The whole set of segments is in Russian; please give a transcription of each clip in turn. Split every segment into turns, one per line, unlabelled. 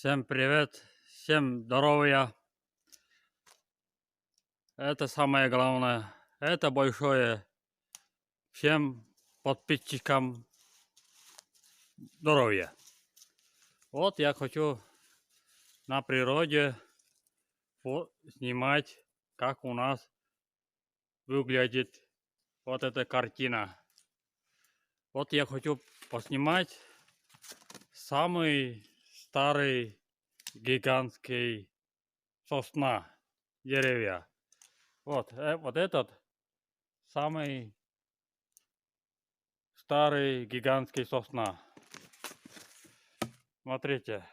Всем привет, всем здоровья. Это самое главное. Это большое. Всем подписчикам здоровья. Вот я хочу на природе снимать, как у нас выглядит вот эта картина. Вот я хочу поснимать самый старый гигантский сосна, деревья. Вот этот самый старый гигантский сосна. Смотрите,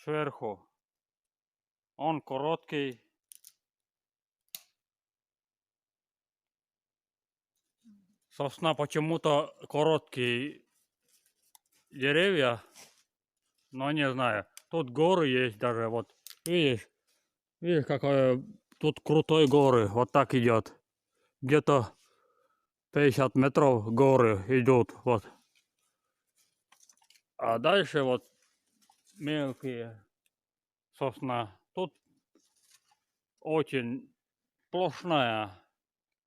сверху он короткий. Сосна почему-то короткие деревья, но не знаю. Тут горы есть даже, вот видишь, какое тут крутой горы, вот так идет. Где-то 50 метров горы идут, вот. А дальше вот мелкие сосна. Тут очень сплошная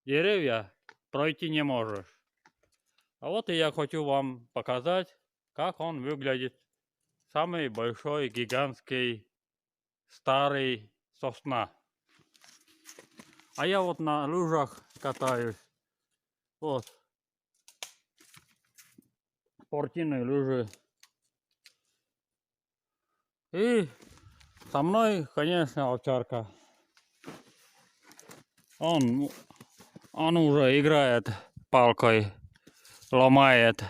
деревья, пройти не можешь. А вот и я хочу вам показать, как он выглядит. Самый большой гигантский старый сосна. А я вот на лыжах катаюсь. Вот. Спортивные лыжи. И со мной, конечно, овчарка. Он уже играет палкой, ломает.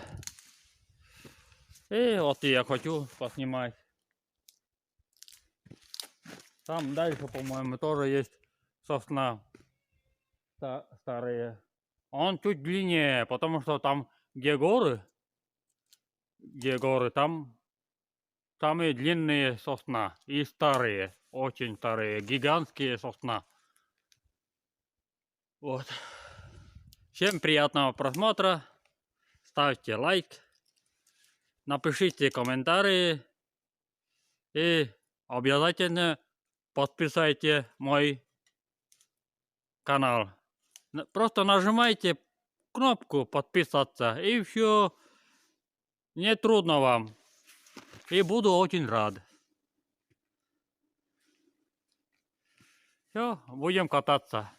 И вот я хочу поснимать. Там дальше, по-моему, тоже есть сосна старые. Он чуть длиннее, потому что там, где горы, там самые длинные сосна и старые, очень старые, гигантские сосна. Вот. Всем приятного просмотра. Ставьте лайк, напишите комментарии и обязательно подписывайте мой канал. Просто нажимайте кнопку подписаться и все. Не трудно вам. И буду очень рад. Все, будем кататься.